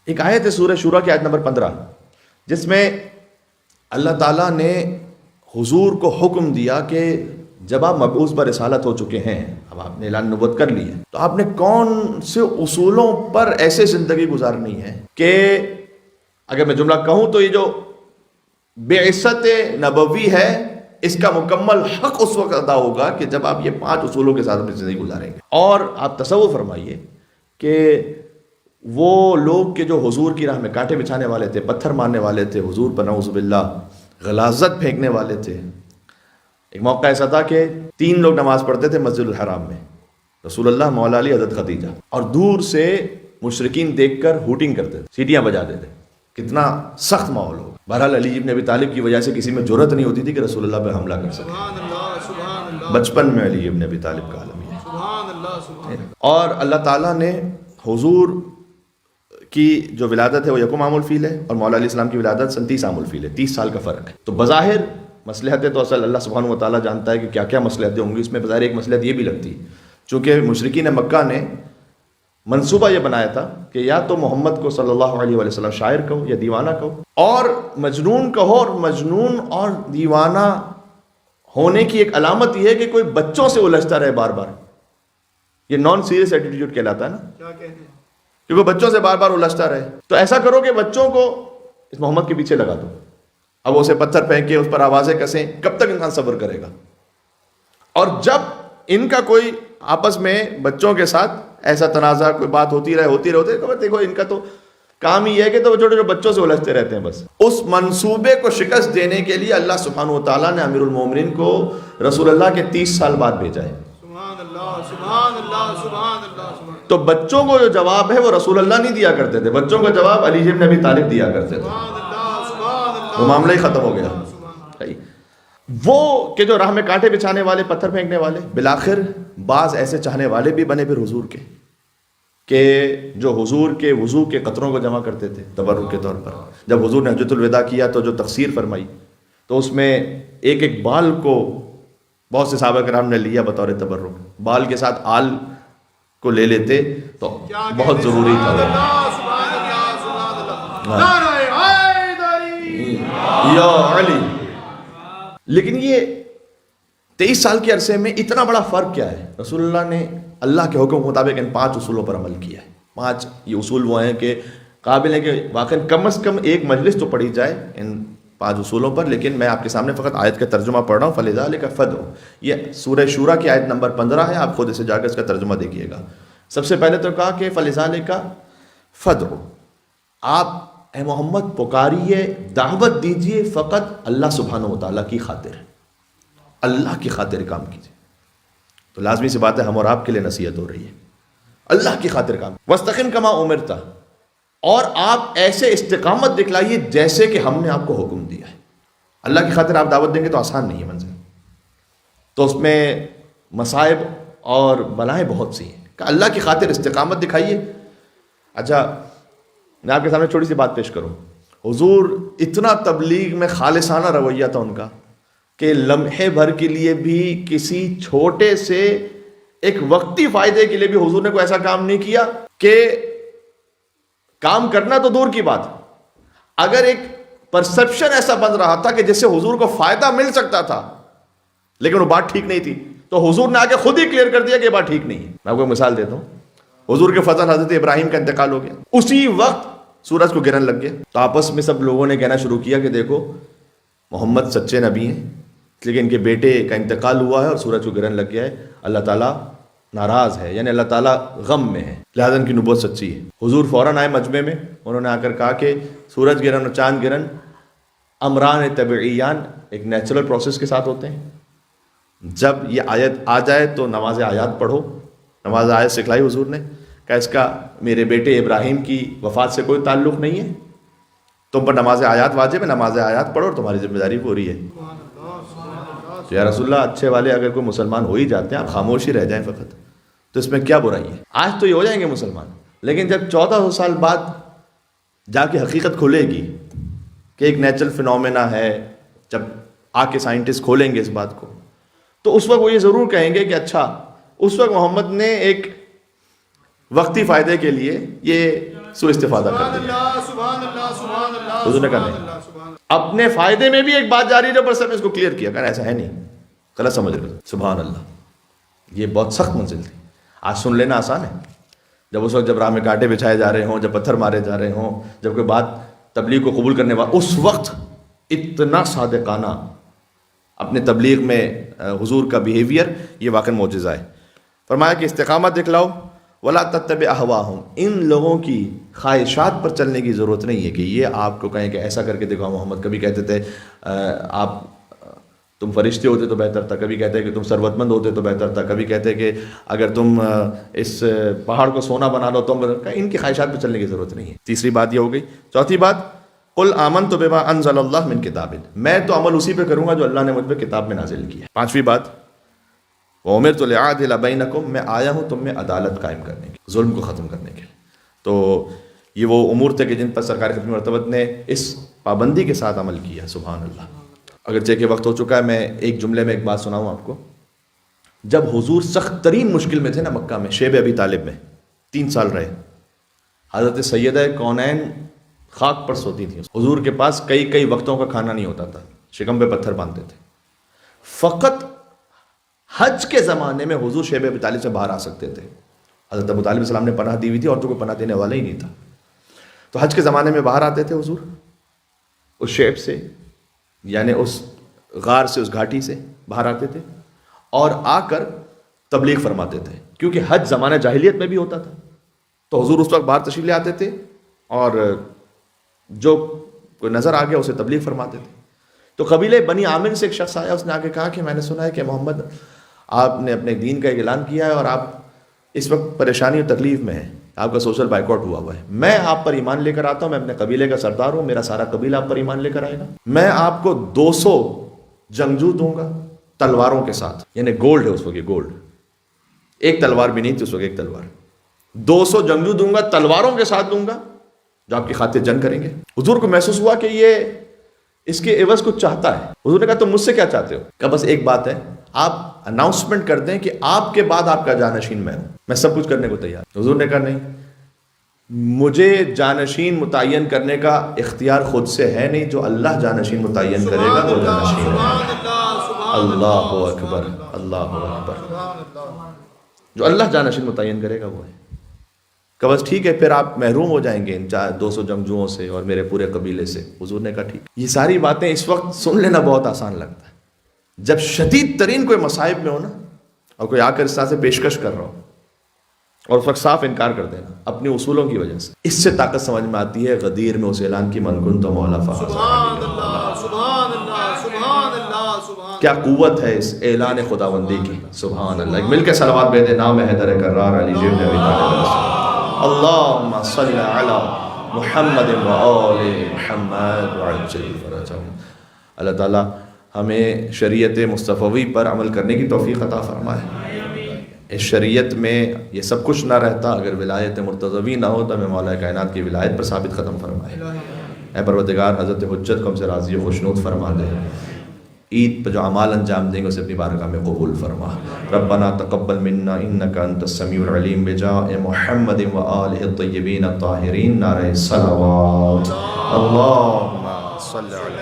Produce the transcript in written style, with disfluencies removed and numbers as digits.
ایک آیت ہے سورہ شورا کی آیت نمبر 15، جس میں اللہ تعالیٰ نے حضور کو حکم دیا کہ جب آپ مبعوث پر رسالت ہو چکے ہیں، اب آپ نے اعلان نبوت کر لی ہے، تو آپ نے کون سے اصولوں پر ایسے زندگی گزارنی ہے کہ اگر میں جملہ کہوں تو یہ جو بعثت نبوی ہے اس کا مکمل حق اس وقت ادا ہوگا کہ جب آپ یہ 5 اصولوں کے ساتھ اپنی زندگی گزاریں گے۔ اور آپ تصور فرمائیے کہ وہ لوگ کہ جو حضور کی راہ میں کانٹے بچھانے والے تھے، پتھر مارنے والے تھے، حضور پر نعوذ باللہ غلاظت پھینکنے والے تھے۔ ایک موقع ایسا تھا کہ 3 لوگ نماز پڑھتے تھے مسجد الحرام میں، رسول اللہ، مولا علی، حضرت خدیجہ، اور دور سے مشرکین دیکھ کر ہوٹنگ کرتے تھے، سیٹیاں بجاتے تھے۔ کتنا سخت ماحول ہو۔ بہرحال علی ابن ابی طالب کی وجہ سے کسی میں جرأت نہیں ہوتی تھی کہ رسول اللہ پہ حملہ کر سکے۔ بچپن میں علی ابن ابی طالب کا عالم ہے۔ اور اللہ تعالیٰ نے حضور کی جو ولادت ہے وہ 1 عام الفیل ہے، اور مولا علیہ السلام کی ولادت 29 عام الفیل ہے، 30 سال کا فرق ہے۔ تو بظاہر مصلحتیں تو اصل اللہ سبحانہ و تعالیٰ جانتا ہے کہ کیا کیا مصلحتیں ہوں گی، اس میں بظاہر ایک مصلحت یہ بھی لگتی، چونکہ مشرکین مکہ نے منصوبہ یہ بنایا تھا کہ یا تو محمد کو صلی اللہ علیہ وآلہ وسلم شاعر کہو یا دیوانہ کہو، اور مجنون کہو، اور مجنون اور دیوانہ ہونے کی ایک علامت یہ ہے کہ کوئی بچوں سے الجھتا رہے بار بار۔ یہ نان سیریس ایٹیٹیوڈ کہلاتا ہے نا، کیونکہ بچوں سے بار بار الجھتا رہے۔ تو ایسا کرو کہ بچوں کو اس محمد کے پیچھے لگا دو، اب اسے پتھر پھینک کے اس پر آوازیں کسیں، کب تک انسان صبر کرے گا؟ اور جب ان کا کوئی آپس میں بچوں کے ساتھ ایسا تنازع، کوئی بات ہوتی رہے، دیکھو ان کا تو کام ہی ہے کہ تو چھوٹے چھوٹے بچوں سے الجھتے رہتے ہیں بس۔ اس منصوبے کو شکست دینے کے لیے اللہ سبحانہ و تعالیٰ نے امیر المومنین کو رسول اللہ کے 30 سال بعد بھیجا ہے۔ تو بچوں کو جو جواب ہے وہ رسول اللہ نہیں دیا کرتے تھے، بچوں کا جواب علی ابن ابی طالب دیا کرتے تھے، وہ معاملہ ہی ختم ہو گیا۔ وہ کہ جو راہ میں کانٹے بچھانے والے، پتھر پھینکنے والے، بالآخر بعض ایسے چاہنے والے بھی بنے پھر حضور کے، کہ جو حضور کے وضو کے قطروں کو جمع کرتے تھے تبرک کے طور پر۔ جب حضور نے حجۃ الوداع کیا تو جو تقصیر فرمائی تو اس میں ایک ایک بال کو بہت سے صحابہ کرام نے لیا بطور تبرک، بال کے ساتھ آل کو لے لیتے تو بہت ضروری تھا۔ یا علی، لیکن یہ 23 سال کے عرصے میں اتنا بڑا فرق کیا ہے؟ رسول اللہ نے اللہ کے حکم کے مطابق ان 5 اصولوں پر عمل کیا ہے۔ 5 یہ اصول وہ ہیں کہ قابل ہے کہ واقعی کم از کم ایک مجلس تو پڑھی جائے ان 5 اصولوں پر، لیکن میں آپ کے سامنے فقط آیت کا ترجمہ پڑھ رہا ہوں۔ فَلِذَلِكَ فَادْعُ، یہ سورہ شورا کی آیت نمبر 15 ہے، آپ خود اسے جا کر اس کا ترجمہ دیکھیے گا۔ سب سے پہلے تو کہا کہ فَلِذَلِكَ فَادْعُ، آپ اے محمد پکاریے، دعوت دیجئے فقط اللہ سبحانہ و تعالیٰ کی خاطر، اللہ کی خاطر کام کیجئے۔ تو لازمی سی بات ہے ہم اور آپ کے لیے نصیحت ہو رہی ہے، اللہ کی خاطر کام۔ وَاسْتَقِمْ كَمَا أُمِرْتَ، اور آپ ایسے استقامت دکھلائیے جیسے کہ ہم نے آپ کو حکم دیا ہے۔ اللہ کی خاطر آپ دعوت دیں گے تو آسان نہیں ہے منزل، تو اس میں مصائب اور بلائیں بہت سی ہیں، کہ اللہ کی خاطر استقامت دکھائیے۔ اچھا میں آپ کے سامنے چھوٹی سی بات پیش کروں، حضور اتنا تبلیغ میں خالصانہ رویہ تھا ان کا کہ لمحے بھر کے لیے بھی کسی چھوٹے سے ایک وقتی فائدے کے لیے بھی حضور نے کوئی ایسا کام نہیں کیا کہ کام کرنا تو دور کی بات، اگر ایک پرسپشن ایسا بن رہا تھا کہ جس سے حضور کو فائدہ مل سکتا تھا لیکن وہ بات ٹھیک نہیں تھی، تو حضور نے آگے خود ہی کلیئر کر دیا کہ یہ بات ٹھیک نہیں ہے۔ میں آپ کو مثال دیتا ہوں، حضور کے فضل حضرت ابراہیم کا انتقال ہو گیا، اسی وقت سورج کو گرہن لگ گیا، تو آپس میں سب لوگوں نے کہنا شروع کیا کہ دیکھو محمد سچے نبی ہیں لیکن ان کے بیٹے کا انتقال ہوا ہے اور سورج کو گرہن لگ گیا ہے، اللہ تعالیٰ ناراض ہے، یعنی اللہ تعالیٰ غم میں ہے، لہذا ان کی نبوت سچی ہے۔ حضور فوراً آئے مجمع میں، انہوں نے آ کر کہا کہ سورج گرہن اور چاند گرہن امران طبعیان ایک نیچرل پروسیس کے ساتھ ہوتے ہیں، جب یہ آیت آ جائے تو نماز آیات پڑھو۔ نماز آیت سکھلائی حضور نے، کہ اس کا میرے بیٹے ابراہیم کی وفات سے کوئی تعلق نہیں ہے، تم پر نماز آیات واجب ہے، نماز آیات پڑھو اور تمہاری ذمہ داری پوری ہے۔ تو یا رسول اللہ اچھے والے اگر کوئی مسلمان ہو ہی جاتے ہیں، آپ خاموش ہی رہ جائیں فقط، تو اس میں کیا برائی ہے؟ آج تو یہ ہو جائیں گے مسلمان، لیکن جب 1400 سال بعد جا کے حقیقت کھلے گی کہ ایک نیچرل فینومینا ہے، جب آ کے سائنٹسٹ کھولیں گے اس بات کو، تو اس وقت وہ یہ ضرور کہیں گے کہ اچھا اس وقت محمد نے ایک وقتی فائدے کے لیے یہ سو استفادہ کر دیا. حضور نے کہا نہیں. اپنے فائدے میں بھی ایک بات جاری ہے، پر سب نے اس کو کلیئر کیا، کہا ایسا ہے نہیں، غلط سمجھ رہے. سبحان اللہ. یہ بہت سخت منزل تھی. آج سن لینا آسان ہے، جب اس وقت جب راہ میں کانٹے بچھائے جا رہے ہوں، جب پتھر مارے جا رہے ہوں، جب کوئی بات تبلیغ کو قبول کرنے والا، اس وقت اتنا صادقانہ اپنے تبلیغ میں حضور کا بیہیویئر، یہ واقعی معجزہ ہے. فرمایا کہ استقامت دکھلاؤ. ولا تتبع اہواہم، ان لوگوں کی خواہشات پر چلنے کی ضرورت نہیں ہے کہ یہ آپ کو کہیں کہ ایسا کر کے دکھاؤ. محمد کبھی کہتے تھے آپ تم فرشتے ہوتے تو بہتر تھا، کبھی کہتے کہ تم ثروت مند ہوتے تو بہتر تھا، کبھی کہتے کہ اگر تم اس پہاڑ کو سونا بنا لو تم. ان کی خواہشات پہ چلنے کی ضرورت نہیں ہے. تیسری بات یہ ہو گئی. چوتھی بات، قل آمنت بما انزل اللہ من کتاب، میں تو عمل اسی پہ کروں گا جو اللہ نے مجھ پہ کتاب میں نازل کیا. پانچویں بات، وَأُمِرْتُ لِأَعْدِلَ بَيْنَكُمْ، میں آیا ہوں تم میں عدالت قائم کرنے کے، ظلم کو ختم کرنے کے. تو یہ وہ امور تھے کہ جن پر سرکار ختم مرتبت نے اس پابندی کے ساتھ عمل کیا. سبحان اللہ. اگرچہ کہ وقت ہو چکا ہے، میں ایک جملے میں ایک بات سناؤں آپ کو. جب حضور سخت ترین مشکل میں تھے نا مکہ میں، شیب ابی طالب میں 3 سال رہے، حضرت سیدہ کونین خاک پر سوتی تھی. حضور کے پاس کئی وقتوں کا کھانا نہیں ہوتا تھا، شکم پہ پتھر باندھتے تھے. فقط حج کے زمانے میں حضور شیب ابی طالب سے باہر آ سکتے تھے. حضرت ابو طالب علیہ السلام نے پناہ دی ہوئی تھی، اور تو کوئی پناہ دینے والا ہی نہیں تھا. تو حج کے زمانے میں باہر آتے تھے حضور اس شیب سے، یعنی اس غار سے، اس گھاٹی سے باہر آتے تھے اور آ کر تبلیغ فرماتے تھے. کیونکہ حج زمانہ جاہلیت میں بھی ہوتا تھا، تو حضور اس وقت باہر تشریف لے آتے تھے اور جو کوئی نظر آ گیا اسے تبلیغ فرماتے تھے. تو قبیلے بنی عامر سے ایک شخص آیا، اس نے آ کے کہا کہ میں نے سنا ہے کہ محمد آپ نے اپنے دین کا ایک اعلان کیا ہے اور آپ اس وقت پریشانی اور تکلیف میں ہیں، آپ کا سوشل بائیکاٹ ہوا ہے. میں آپ پر ایمان لے کر آتا ہوں، میں اپنے قبیلے کا سردار ہوں، میرا سارا قبیلہ آپ پر ایمان لے کر آئے گا. میں آپ کو 200 جنگجو دوں گا تلواروں کے ساتھ، یعنی گولڈ ہے اس وقت، یہ گولڈ، ایک تلوار بھی نہیں تھی اس وقت، ایک تلوار. 200 جنگجو دوں گا، تلواروں کے ساتھ دوں گا، جو آپ کی خاطر جنگ کریں گے. حضور کو محسوس ہوا کہ یہ اس کے عوض کچھ چاہتا ہے. حضور نے کہا تم مجھ سے کیا چاہتے ہو؟ کہا بس ایک بات ہے، آپ اناؤنسمنٹ کر دیں کہ آپ کے بعد آپ کا جانشین میں ہوں، میں سب کچھ کرنے کو تیار. حضور نے کہا نہیں، مجھے جانشین متعین کرنے کا اختیار خود سے ہے نہیں، جو اللہ جانشین متعین کرے گا وہ جانشین ہے. اللہ اکبر، اللہ اکبر. جو اللہ جانشین متعین کرے گا وہ ہے. کہ بس ٹھیک ہے، پھر آپ محروم ہو جائیں گے ان 200 جنگجوؤں سے اور میرے پورے قبیلے سے. حضور نے کہا ٹھیک. یہ ساری باتیں اس وقت سن لینا بہت آسان لگتا ہے. جب شدید ترین کوئی مصائب میں ہو نا، اور کوئی آ کر اس طرح سے پیشکش کر رہا ہو اور اس وقت صاف انکار کر دینا اپنے اصولوں کی وجہ سے، اس سے طاقت سمجھ میں آتی ہے. غدیر میں اس اعلان کی من کنت مولا فہذا. کیا قوت ہے اس اعلان خداوندی کی. سبحان اللہ. مل کے صلوات بھیجیں. نام حیدر کرار علی ابن ابی طالب. اللہم صلی علی محمد و آل محمد وعجل فرجہم. اللہ تعالیٰ ہمیں شریعت مصطفی پر عمل کرنے کی توفیق عطا فرمائے. اس شریعت میں یہ سب کچھ نہ رہتا اگر ولایت مرتضوی نہ ہو، تو ہمیں مولا کائنات کی ولایت پر ثابت ختم فرمائے. اے پروردگار، حضرت حجت کو ہم سے راضی و خوشنود فرما دے. عید پہ جو اعمال انجام دیں گے اسے اپنی بارگاہ میں قبول فرما. ربنا تقبل منا انک انت السمیع العلیم بجاہ محمد و آلہ الطیبین الطاہرین. نعرہ صلوات. اللہم صلی علی